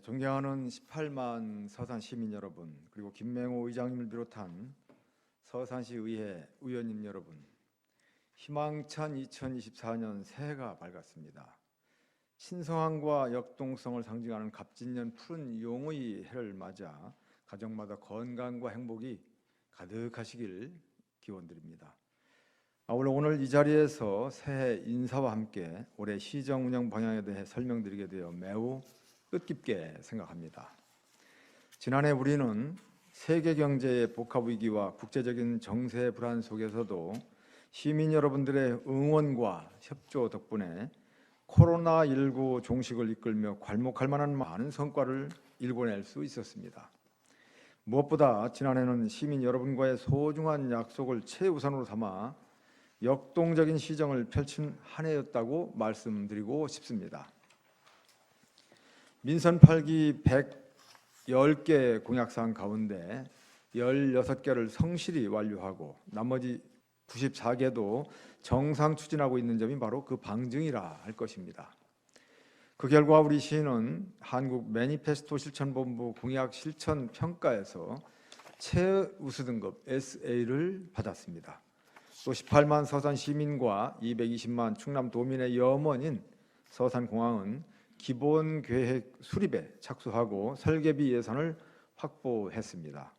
존경하는 18만 서산 시민 여러분, 그리고 김맹호 의장님을 비롯한 서산시 의회 의원님 여러분, 희망찬 2024년 새해가 밝았습니다. 신성함과 역동성을 상징하는 갑진년 푸른 용의 해를 맞아 가정마다 건강과 행복이 가득하시길 기원드립니다. 아울러 오늘 이 자리에서 새해 인사와 함께 올해 시정 운영 방향에 대해 설명드리게 되어 매우 뜻깊게 생각합니다. 지난해 우리는 세계 경제의 복합 위기와 국제적인 정세 불안 속에서도 시민 여러분들의 응원과 협조 덕분에 코로나19 종식을 이끌며 괄목할 만한 많은 성과를 일궈낼 수 있었습니다. 무엇보다 지난해는 시민 여러분과의 소중한 약속을 최우선으로 삼아 역동적인 시정을 펼친 한 해였다고 말씀드리고 싶습니다. 민선 8기 110개 공약사항 가운데 16개를 성실히 완료하고 나머지 94개도 정상 추진하고 있는 점이 바로 그 방증이라 할 것입니다. 그 결과 우리 시는 한국 매니페스토 실천본부 공약 실천 평가에서 최우수 등급 SA를 받았습니다. 또 18만 서산 시민과 220만 충남 도민의 염원인 서산공항은 기본 계획 수립에 착수하고 설계비 예산을 확보했습니다.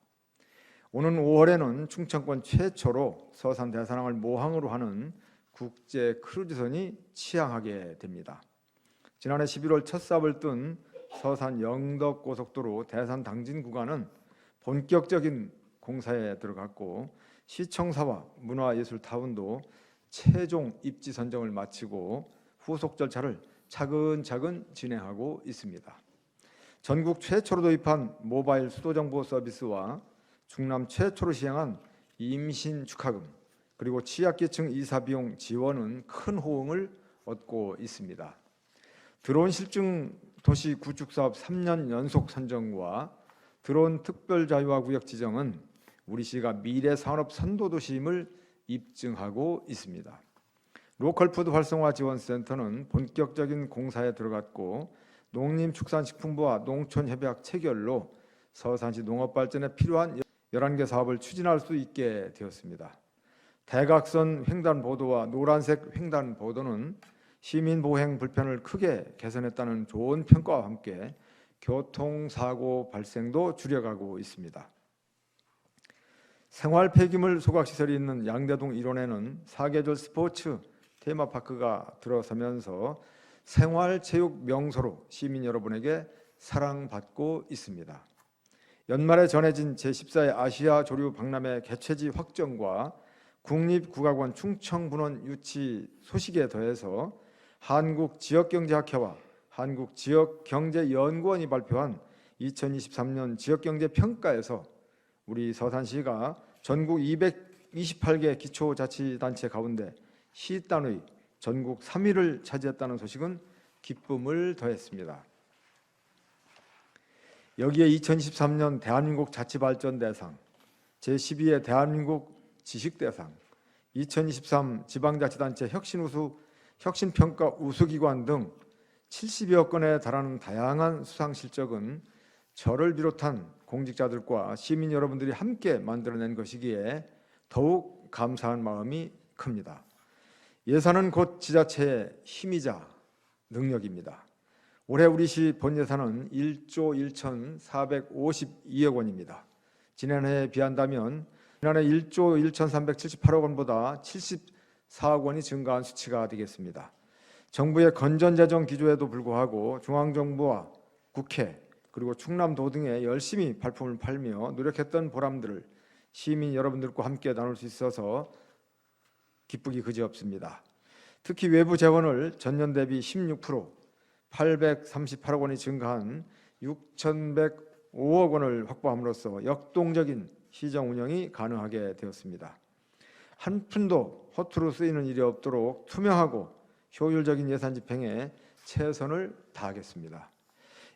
오는 5월에는 충청권 최초로 서산 대산항을 모항으로 하는 국제 크루즈선이 취항하게 됩니다. 지난해 11월 첫 삽을 뜬 서산 영덕 고속도로 대산 당진 구간은 본격적인 공사에 들어갔고 시청사와 문화예술타운도 최종 입지 선정을 마치고 후속 절차를 차근차근 진행하고 있습니다. 전국 최초로 도입한 모바일 수도정보 서비스와 충남 최초로 시행한 임신 축하금 그리고 취약계층 이사비용 지원은 큰 호응을 얻고 있습니다. 드론 실증 도시 구축사업 3년 연속 선정과 드론 특별자유화구역 지정은 우리 시가 미래 산업 선도도시임을 입증하고 있습니다. 로컬푸드 활성화 지원센터는 본격적인 공사에 들어갔고 농림축산식품부와 농촌협약 체결로 서산시 농업발전에 필요한 11개 사업을 추진할 수 있게 되었습니다. 대각선 횡단보도와 노란색 횡단보도는 시민보행 불편을 크게 개선했다는 좋은 평가와 함께 교통사고 발생도 줄여가고 있습니다. 생활 폐기물 소각시설이 있는 양대동 일원에는 사계절 스포츠 테마파크가 들어서면서 생활체육 명소로 시민 여러분에게 사랑받고 있습니다. 연말에 전해진 제14회 아시아 조류 박람회 개최지 확정과 국립국악원 충청분원 유치 소식에 더해서 한국지역경제학회와 한국지역경제연구원이 발표한 2023년 지역경제평가에서 우리 서산시가 전국 228개 기초자치단체 가운데 시단의 전국 3위를 차지했다는 소식은 기쁨을 더했습니다. 여기에 2023년 대한민국 자치발전대상, 제12회 대한민국 지식대상, 2023 지방자치단체 혁신평가 우수기관 등 70여 건에 달하는 다양한 수상 실적은 저를 비롯한 공직자들과 시민 여러분들이 함께 만들어낸 것이기에 더욱 감사한 마음이 큽니다. 예산은 곧 지자체의 힘이자 능력입니다. 올해 우리 시 본예산은 1조 1,452억 원입니다. 지난해에 비한다면 지난해 1조 1,378억 원보다 74억 원이 증가한 수치가 되겠습니다. 정부의 건전재정 기조에도 불구하고 중앙정부와 국회 그리고 충남도 등에 열심히 발품을 팔며 노력했던 보람들을 시민 여러분들과 함께 나눌 수 있어서 기쁘기 그지없습니다. 특히 외부 재원을 전년 대비 16% 838억 원이 증가한 6,105억 원을 확보함으로써 역동적인 시정 운영이 가능하게 되었습니다. 한 푼도 허투루 쓰이는 일이 없도록 투명하고 효율적인 예산 집행에 최선을 다하겠습니다.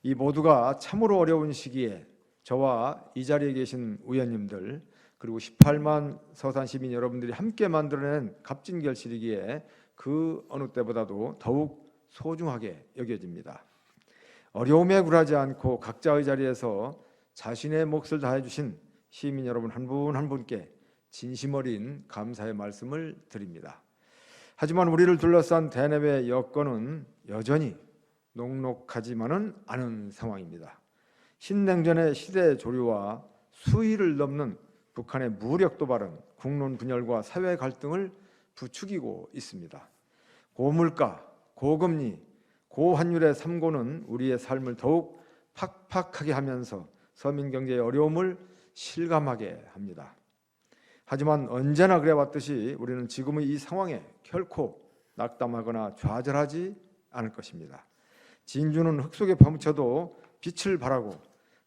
이 모두가 참으로 어려운 시기에 저와 이 자리에 계신 의원님들 그리고 18만 서산 시민 여러분들이 함께 만들어낸 값진 결실이기에 그 어느 때보다도 더욱 소중하게 여겨집니다. 어려움에 굴하지 않고 각자의 자리에서 자신의 몫을 다해 주신 시민 여러분 한 분 한 분께 진심 어린 감사의 말씀을 드립니다. 하지만 우리를 둘러싼 대내외 여건은 여전히 녹록하지만은 않은 상황입니다. 신냉전의 시대 조류와 수위를 넘는 북한의 무력 도발은 국론 분열과 사회 갈등을 부추기고 있습니다. 고물가, 고금리, 고환율의 삼고는 우리의 삶을 더욱 팍팍하게 하면서 서민 경제의 어려움을 실감하게 합니다. 하지만 언제나 그래왔듯이 우리는 지금의 이 상황에 결코 낙담하거나 좌절하지 않을 것입니다. 진주는 흙 속에 파묻혀도 빛을 발하고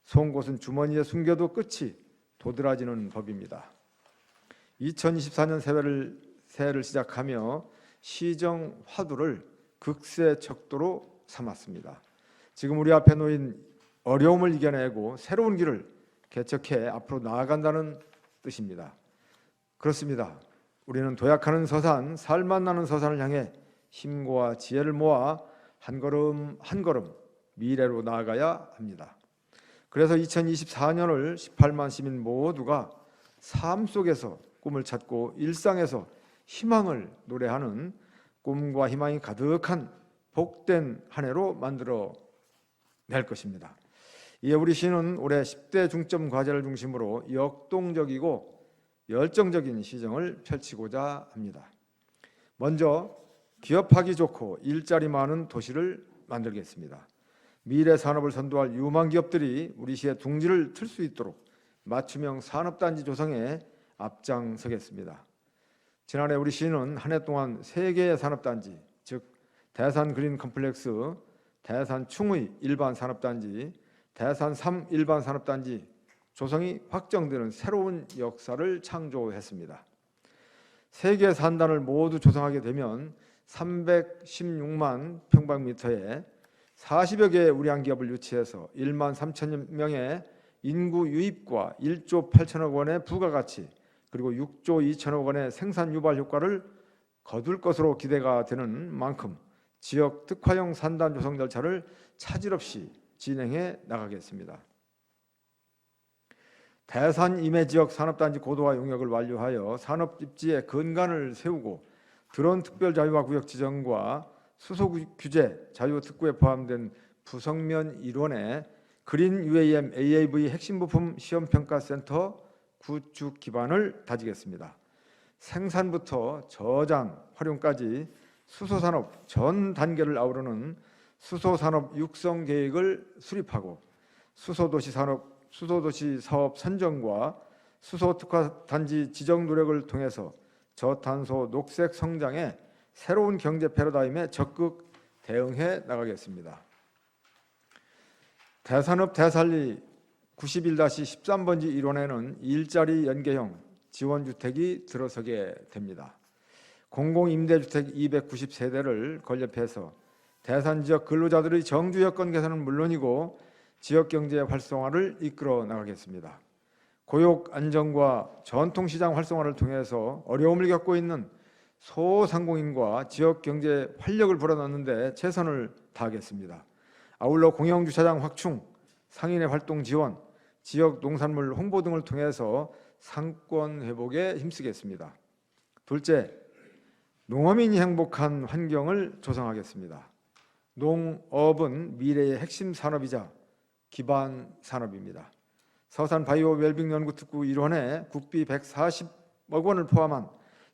송곳은 주머니에 숨겨도 끝이 도드라지는 법입니다. 2024년 새해를 시작하며 시정 화두를 극세 척도로 삼았습니다. 지금 우리 앞에 놓인 어려움을 이겨내고 새로운 길을 개척해 앞으로 나아간다는 뜻입니다. 그렇습니다. 우리는 도약하는 서산, 살만 나는 서산을 향해 힘과 지혜를 모아 한 걸음 한 걸음 미래로 나아가야 합니다. 그래서 2024년을 18만 시민 모두가 삶 속에서 꿈을 찾고 일상에서 희망을 노래하는 꿈과 희망이 가득한 복된 한 해로 만들어 낼 것입니다. 이에 우리 시는 올해 10대 중점 과제를 중심으로 역동적이고 열정적인 시정을 펼치고자 합니다. 먼저 기업하기 좋고 일자리 많은 도시를 만들겠습니다. 미래 산업을 선도할 유망 기업들이 우리 시의 둥지를 틀 수 있도록 맞춤형 산업단지 조성에 앞장서겠습니다. 지난해 우리 시는 한 해 동안 3개의 산업단지, 즉 대산 그린 컴플렉스, 대산 충의 일반 산업단지, 대산 3 일반 산업단지 조성이 확정되는 새로운 역사를 창조했습니다. 3개 산단을 모두 조성하게 되면 316만 평방미터에 40여 개의 우량기업을 유치해서 1만 3천 명의 인구 유입과 1조 8천억 원의 부가가치 그리고 6조 2천억 원의 생산 유발 효과를 거둘 것으로 기대가 되는 만큼 지역 특화형 산단 조성 절차를 차질 없이 진행해 나가겠습니다. 대산 임해 지역 산업단지 고도화 용역을 완료하여 산업 입지의 근간을 세우고 드론 특별 자유화 구역 지정과 수소 규제 자유 특구에 포함된 부성면 일원의 그린 UAM AAV 핵심 부품 시험 평가 센터 구축 기반을 다지겠습니다. 생산부터 저장, 활용까지 수소 산업 전 단계를 아우르는 수소 산업 육성 계획을 수립하고 수소도시 사업 선정과 수소 특화 단지 지정 노력을 통해서 저탄소 녹색 성장의 새로운 경제 패러다임에 적극 대응해 나가겠습니다. 대산업 대살리 91-13번지 일원에는 일자리 연계형 지원주택이 들어서게 됩니다. 공공임대주택 290세대를 건립해서 대산지역 근로자들의 정주 여건 개선은 물론이고 지역경제 활성화를 이끌어 나가겠습니다. 고용 안정과 전통시장 활성화를 통해서 어려움을 겪고 있는 소상공인과 지역경제 활력을 불어넣는 데 최선을 다하겠습니다. 아울러 공영주차장 확충, 상인의 활동 지원, 지역 농산물 홍보 등을 통해서 상권 회복에 힘쓰겠습니다. 둘째, 농어민이 행복한 환경을 조성하겠습니다. 농업은 미래의 핵심 산업이자 기반 산업입니다. 서산 바이오 웰빙 연구특구 일원에 국비 140억 원을 포함한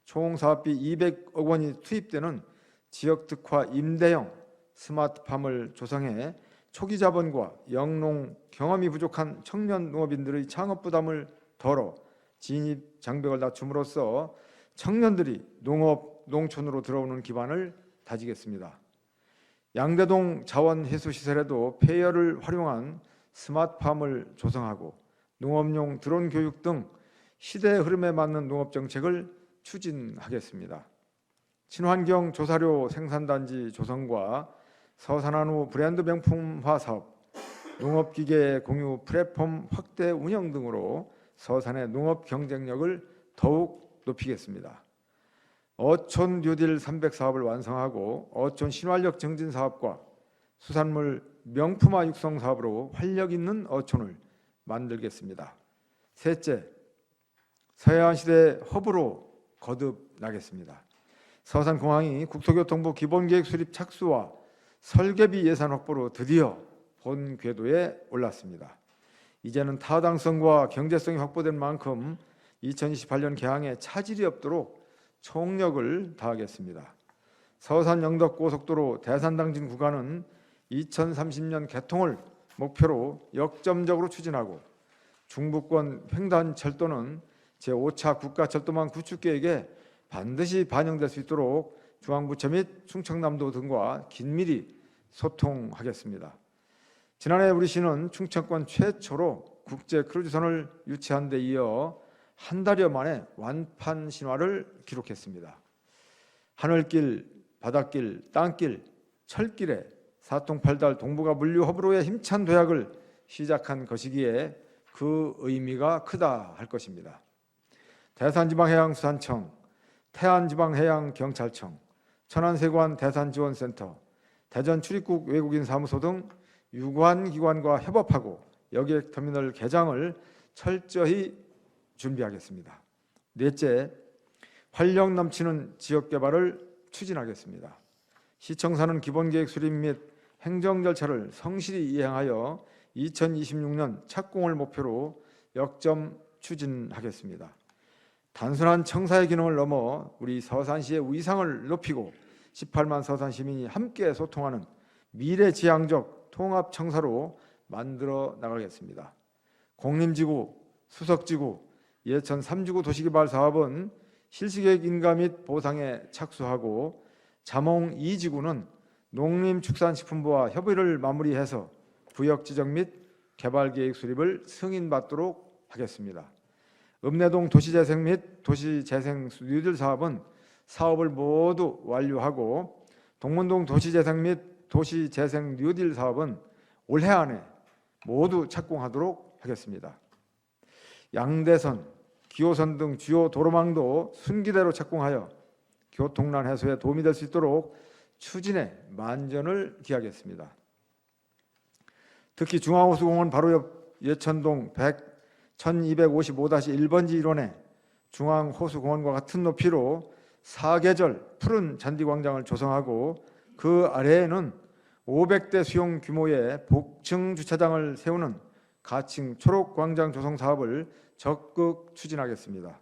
총 사업비 200억 원이 투입되는 지역 특화 임대형 스마트팜을 조성해 초기 자본과 영농 경험이 부족한 청년 농업인들의 창업 부담을 덜어 진입 장벽을 낮춤으로써 청년들이 농업, 농촌으로 들어오는 기반을 다지겠습니다. 양대동 자원해수시설에도 폐열을 활용한 스마트팜을 조성하고 농업용 드론 교육 등 시대의 흐름에 맞는 농업정책을 추진하겠습니다. 친환경 조사료 생산단지 조성과 서산한우 브랜드 명품화 사업, 농업기계 공유 플랫폼 확대 운영 등으로 서산의 농업 경쟁력을 더욱 높이겠습니다. 어촌 뉴딜 300 사업을 완성하고 어촌 신활력 증진 사업과 수산물 명품화 육성 사업으로 활력 있는 어촌을 만들겠습니다. 셋째, 서해안 시대 허브로 거듭나겠습니다. 서산공항이 국토교통부 기본계획 수립 착수와 설계비 예산 확보로 드디어 본 궤도에 올랐습니다. 이제는 타당성과 경제성이 확보된 만큼 2028년 개항에 차질이 없도록 총력을 다하겠습니다. 서산 영덕 고속도로 대산당진 구간은 2030년 개통을 목표로 역점적으로 추진하고 중부권 횡단철도는 제5차 국가철도망 구축 계획에 반드시 반영될 수 있도록 중앙부처 및 충청남도 등과 긴밀히 소통하겠습니다. 지난해 우리 시는 충청권 최초로 국제 크루즈선을 유치한 데 이어 한 달여 만에 완판 신화를 기록했습니다. 하늘길, 바닷길, 땅길, 철길에 사통팔달 동북아 물류 허브로의 힘찬 도약을 시작한 것이기에 그 의미가 크다 할 것입니다. 대산지방해양수산청, 태안지방해양경찰청, 천안세관 대산지원센터, 대전출입국 외국인 사무소 등 유관 기관과 협업하고 여객터미널 개장을 철저히 준비하겠습니다. 넷째, 활력 넘치는 지역개발을 추진하겠습니다. 시청사는 기본계획 수립 및 행정 절차를 성실히 이행하여 2026년 착공을 목표로 역점 추진하겠습니다. 단순한 청사의 기능을 넘어 우리 서산시의 위상을 높이고 18만 서산 시민이 함께 소통하는 미래지향적 통합청사로 만들어 나가겠습니다. 공림지구, 수석지구, 예천 3지구 도시개발 사업은 실시계획 인가 및 보상에 착수하고 자몽 2지구는 농림축산식품부와 협의를 마무리해서 구역 지정 및 개발계획 수립을 승인받도록 하겠습니다. 읍내동 도시재생 및 도시재생 뉴딜 사업은 사업을 모두 완료하고 동문동 도시재생 및 도시재생 뉴딜 사업은 올해 안에 모두 착공하도록 하겠습니다. 양대선, 기호선 등 주요 도로망도 순기대로 착공하여 교통난 해소에 도움이 될 수 있도록 추진에 만전을 기하겠습니다. 특히 중앙호수공원 바로 옆 예천동 1255-1번지 일원에 중앙호수공원과 같은 높이로 사계절 푸른 잔디광장을 조성하고 그 아래에는 500대 수용 규모의 복층 주차장을 세우는 가칭 초록광장 조성 사업을 적극 추진하겠습니다.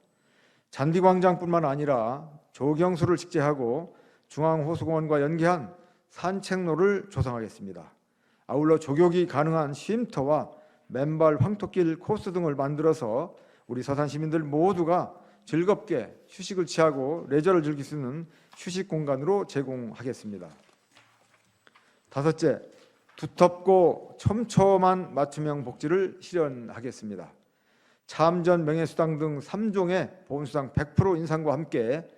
잔디광장뿐만 아니라 조경수를 식재하고 중앙호수공원과 연계한 산책로를 조성하겠습니다. 아울러 조격이 가능한 쉼터와 맨발 황토길 코스 등을 만들어서 우리 서산 시민들 모두가 즐겁게 휴식을 취하고 레저를 즐길 수 있는 휴식 공간으로 제공하겠습니다. 다섯째, 두텁고 촘촘한 맞춤형 복지를 실현하겠습니다. 참전 명예수당 등 3종의 보험수당 100% 인상과 함께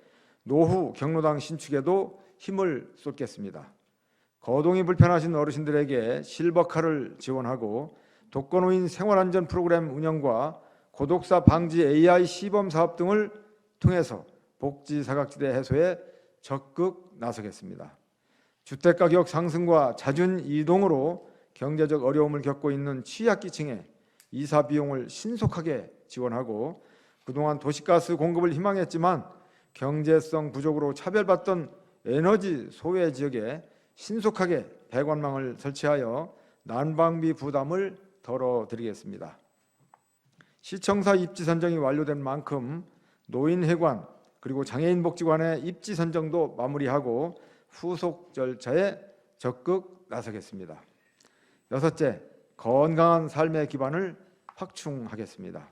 노후 경로당 신축에도 힘을 쏟겠습니다. 거동이 불편하신 어르신들에게 실버카를 지원하고 독거노인 생활안전 프로그램 운영과 고독사 방지 AI 시범 사업 등을 통해서 복지 사각지대 해소에 적극 나서겠습니다. 주택가격 상승과 잦은 이동으로 경제적 어려움을 겪고 있는 취약계층의 이사 비용을 신속하게 지원하고 그동안 도시가스 공급을 희망했지만 경제성 부족으로 차별받던 에너지 소외 지역에 신속하게 배관망을 설치하여 난방비 부담을 덜어드리겠습니다. 시청사 입지 선정이 완료된 만큼 노인회관 그리고 장애인복지관의 입지 선정도 마무리하고 후속 절차에 적극 나서겠습니다. 여섯째, 건강한 삶의 기반을 확충하겠습니다.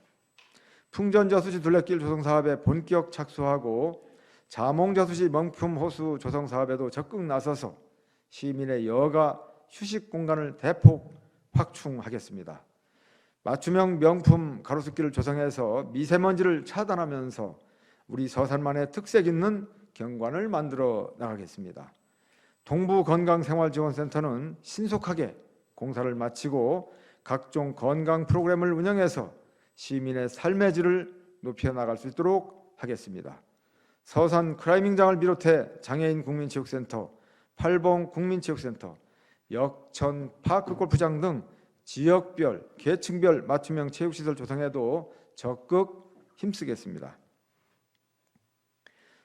풍전저수지 둘레길 조성 사업에 본격 착수하고 자몽저수지 명품 호수 조성 사업에도 적극 나서서 시민의 여가 휴식 공간을 대폭 확충하겠습니다. 맞춤형 명품 가로수길을 조성해서 미세먼지를 차단하면서 우리 서산만의 특색 있는 경관을 만들어 나가겠습니다. 동부건강생활지원센터는 신속하게 공사를 마치고 각종 건강 프로그램을 운영해서 시민의 삶의 질을 높여나갈 수 있도록 하겠습니다. 서산 클라이밍장을 비롯해 장애인 국민체육센터, 팔봉 국민체육센터, 역천, 파크 골프장 등 지역별, 계층별 맞춤형 체육시설 조성에도 적극 힘쓰겠습니다.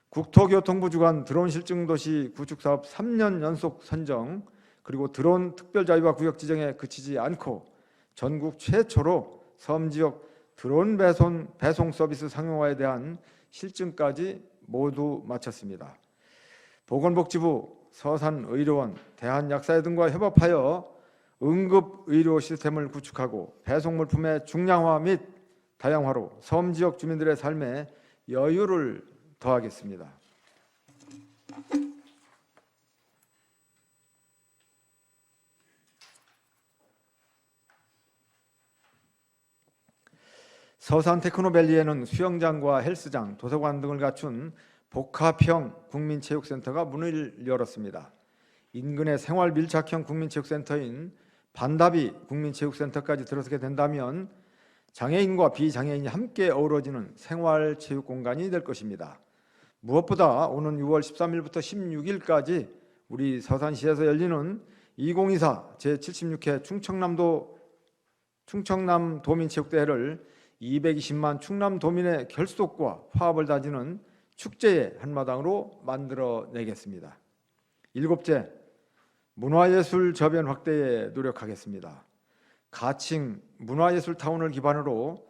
국토교통부 주관 드론 실증도시 구축사업 3년 연속 선정, 그리고 드론 특별자유화 구역 지정에 그치지 않고 전국 최초로 섬지역 드론 배송 서비스 상용화에 대한 실증까지 모두 마쳤습니다. 보건복지부, 서산의료원, 대한약사회 등과 협업하여 응급의료 시스템을 구축하고 배송물품의 중량화 및 다양화로 섬지역 주민들의 삶에 여유를 더하겠습니다. 서산 테크노밸리에는 수영장과 헬스장, 도서관 등을 갖춘 복합형 국민체육센터가 문을 열었습니다. 인근의 생활 밀착형 국민체육센터인 반다비 국민체육센터까지 들어서게 된다면 장애인과 비장애인이 함께 어우러지는 생활체육 공간이 될 것입니다. 무엇보다 오는 6월 13일부터 16일까지 우리 서산시에서 열리는 2024 제76회 충청남 도민체육대회를 220만 충남도민의 결속과 화합을 다지는 축제의 한마당으로 만들어내겠습니다. 7째, 문화예술 저변 확대에 노력하겠습니다. 가칭 문화예술타운을 기반으로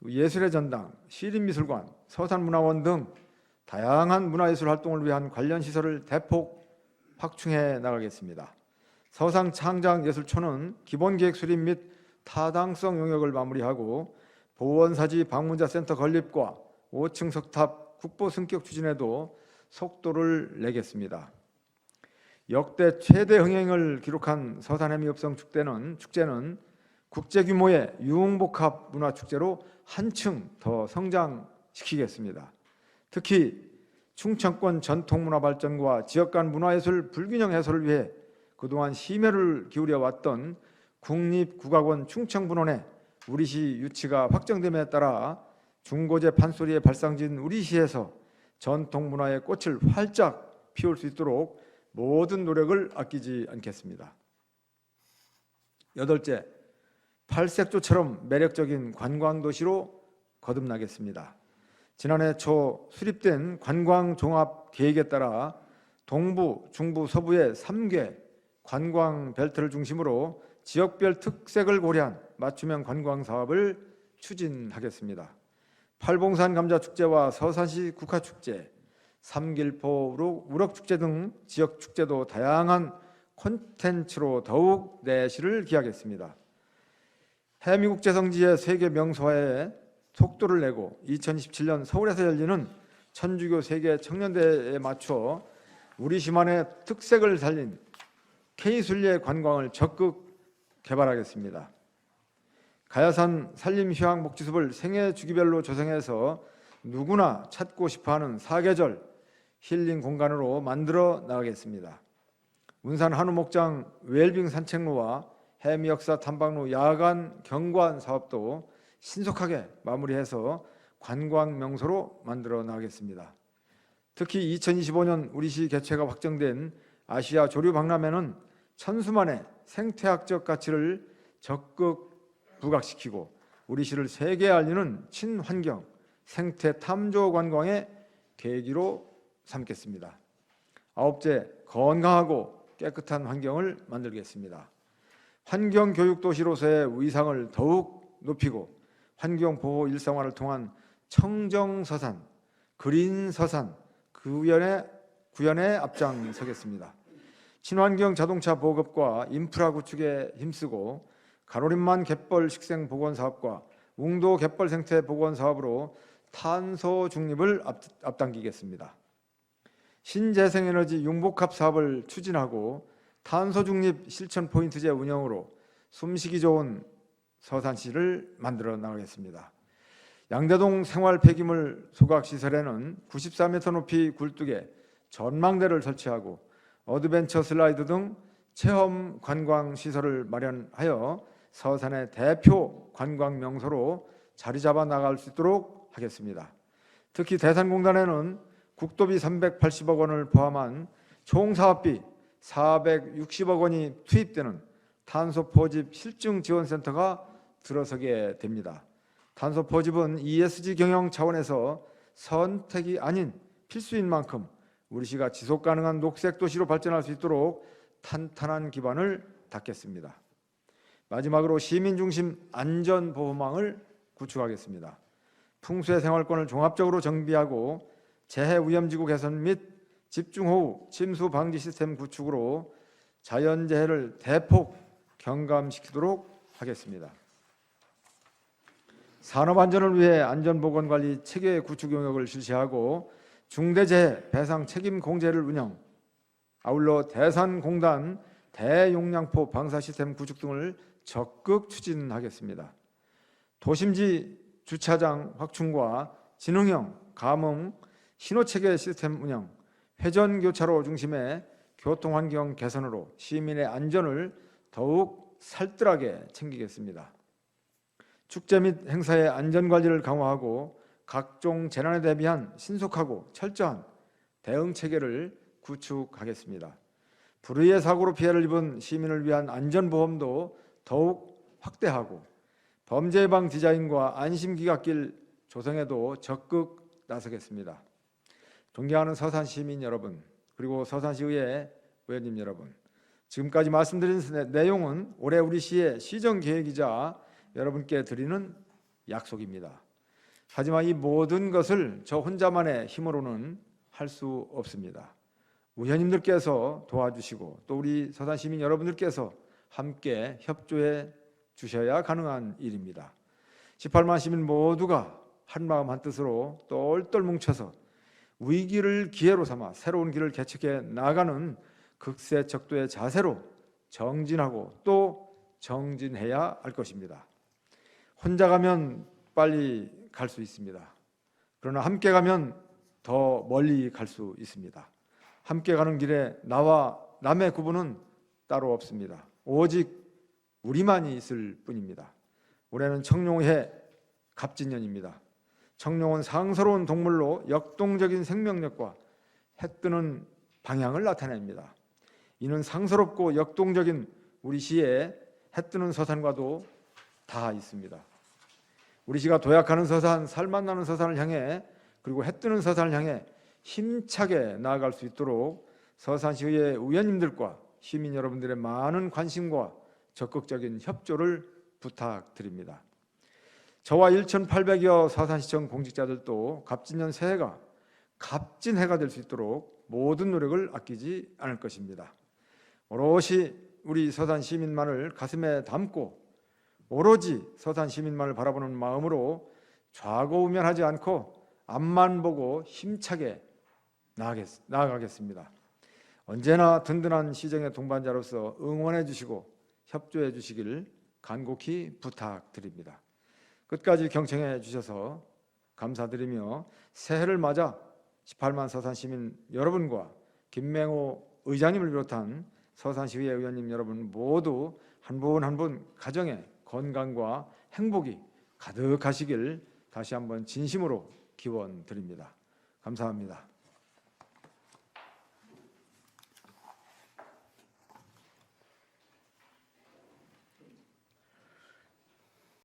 예술의 전당, 시립미술관, 서산문화원 등 다양한 문화예술 활동을 위한 관련 시설을 대폭 확충해 나가겠습니다. 서산창작예술촌은 기본계획 수립 및 타당성 용역을 마무리하고 보원사지 방문자 센터 건립과 5층 석탑 국보 승격 추진에도 속도를 내겠습니다. 역대 최대 흥행을 기록한 서산해미읍성 축제는 국제 규모의 유흥복합 문화축제로 한층 더 성장시키겠습니다. 특히 충청권 전통문화 발전과 지역 간 문화예술 불균형 해소를 위해 그동안 심혈을 기울여 왔던 국립국악원 충청분원의 우리시 유치가 확정됨에 따라 중고제 판소리의 발상지인 우리시에서 전통문화의 꽃을 활짝 피울 수 있도록 모든 노력을 아끼지 않겠습니다. 8째, 팔색조처럼 매력적인 관광도시로 거듭나겠습니다. 지난해 초 수립된 관광종합계획에 따라 동부, 중부, 서부의 3개 관광벨트를 중심으로 지역별 특색을 고려한 맞춤형 관광사업을 추진하겠습니다. 팔봉산 감자축제와 서산시 국화축제, 삼길포 우럭축제 등 지역축제도 다양한 콘텐츠로 더욱 내실을 기하겠습니다. 해미국제성지의 세계 명소화에 속도를 내고 2027년 서울에서 열리는 천주교 세계 청년대회에 맞춰 우리시만의 특색을 살린 K순례 관광을 적극 개발하겠습니다. 가야산 산림휴양목지숲을 생애 주기별로 조성해서 누구나 찾고 싶어하는 사계절 힐링 공간으로 만들어 나가겠습니다. 운산 한우목장 웰빙 산책로와 해미역사 탐방로 야간 경관 사업도 신속하게 마무리해서 관광 명소로 만들어 나가겠습니다. 특히 2025년 우리시 개최가 확정된 아시아 조류 박람회는 천수만의 생태학적 가치를 적극 부각시키고 우리시를 세계에 알리는 친환경 생태 탐조 관광의 계기로 삼겠습니다. 9째, 건강하고 깨끗한 환경을 만들겠습니다. 환경교육도시로서의 위상을 더욱 높이고 환경보호 일상화를 통한 청정서산, 그린서산 구현에 앞장서겠습니다. 친환경 자동차 보급과 인프라 구축에 힘쓰고 가로림만 갯벌 식생 복원 사업과 웅도 갯벌 생태 복원 사업으로 탄소 중립을 앞당기겠습니다. 신재생에너지 융복합 사업을 추진하고 탄소 중립 실천 포인트제 운영으로 숨쉬기 좋은 서산시를 만들어 나가겠습니다. 양대동 생활 폐기물 소각시설에는 94m 높이 굴뚝에 전망대를 설치하고 어드벤처 슬라이드 등 체험 관광 시설을 마련하여 서산의 대표 관광 명소로 자리 잡아 나갈 수 있도록 하겠습니다. 특히 대산공단에는 국도비 380억 원을 포함한 총 사업비 460억 원이 투입되는 탄소 포집 실증 지원센터가 들어서게 됩니다. 탄소 포집은 ESG 경영 차원에서 선택이 아닌 필수인 만큼 우리시가 지속 가능한 녹색 도시로 발전할 수 있도록 탄탄한 기반을 닦겠습니다. 마지막으로 시민 중심 안전 보호망을 구축하겠습니다. 풍수의 생활권을 종합적으로 정비하고 재해 위험지구 개선 및 집중호우 침수 방지 시스템 구축으로 자연재해를 대폭 경감시키도록 하겠습니다. 산업안전을 위해 안전보건관리 체계 구축 용역을 실시하고 중대재해 배상 책임 공제를 운영, 아울러 대산공단 대용량포 방사 시스템 구축 등을 적극 추진하겠습니다. 도심지 주차장 확충과 지능형 감응 신호체계 시스템 운영, 회전교차로 중심의 교통환경 개선으로 시민의 안전을 더욱 살뜰하게 챙기겠습니다. 축제 및 행사의 안전관리를 강화하고 각종 재난에 대비한 신속하고 철저한 대응 체계를 구축하겠습니다. 불의의 사고로 피해를 입은 시민을 위한 안전보험도 더욱 확대하고 범죄 예방 디자인과 안심기각길 조성에도 적극 나서겠습니다. 존경하는 서산시민 여러분, 그리고 서산시의회 의원님 여러분, 지금까지 말씀드린 내용은 올해 우리 시의 시정계획이자 여러분께 드리는 약속입니다. 하지만 이 모든 것을 저 혼자만의 힘으로는 할 수 없습니다. 의원님들께서 도와주시고 또 우리 서산시민 여러분들께서 함께 협조해 주셔야 가능한 일입니다. 18만 시민 모두가 한마음 한뜻으로 똘똘 뭉쳐서 위기를 기회로 삼아 새로운 길을 개척해 나가는 극세척도의 자세로 정진하고 또 정진해야 할 것입니다. 혼자 가면 빨리 갈 수 있습니다. 그러나 함께 가면 더 멀리 갈 수 있습니다. 함께 가는 길에 나와 남의 구분은 따로 없습니다. 오직 우리만이 있을 뿐입니다. 올해는 청룡해 갑진년입니다. 청룡은 상서로운 동물로 역동적인 생명력과 해뜨는 방향을 나타냅니다. 이는 상서롭고 역동적인 우리 시에 해뜨는 서산과도 다 있습니다. 우리 시가 도약하는 서산, 살맛 나는 서산을 향해 그리고 해뜨는 서산을 향해 힘차게 나아갈 수 있도록 서산시의회 의원님들과 시민 여러분들의 많은 관심과 적극적인 협조를 부탁드립니다. 저와 1,800여 서산시청 공직자들도 갑진년 새해가 갑진해가 될 수 있도록 모든 노력을 아끼지 않을 것입니다. 오롯이 우리 서산 시민만을 가슴에 담고 오로지 서산 시민만을 바라보는 마음으로 좌고우면하지 않고 앞만 보고 힘차게 나아가겠습니다. 언제나 든든한 시정의 동반자로서 응원해 주시고 협조해 주시길 간곡히 부탁드립니다. 끝까지 경청해 주셔서 감사드리며 새해를 맞아 18만 서산 시민 여러분과 김맹호 의장님을 비롯한 서산시의회 의원님 여러분 모두 한 분 한 분 가정에 건강과 행복이 가득하시길 다시 한번 진심으로 기원드립니다. 감사합니다.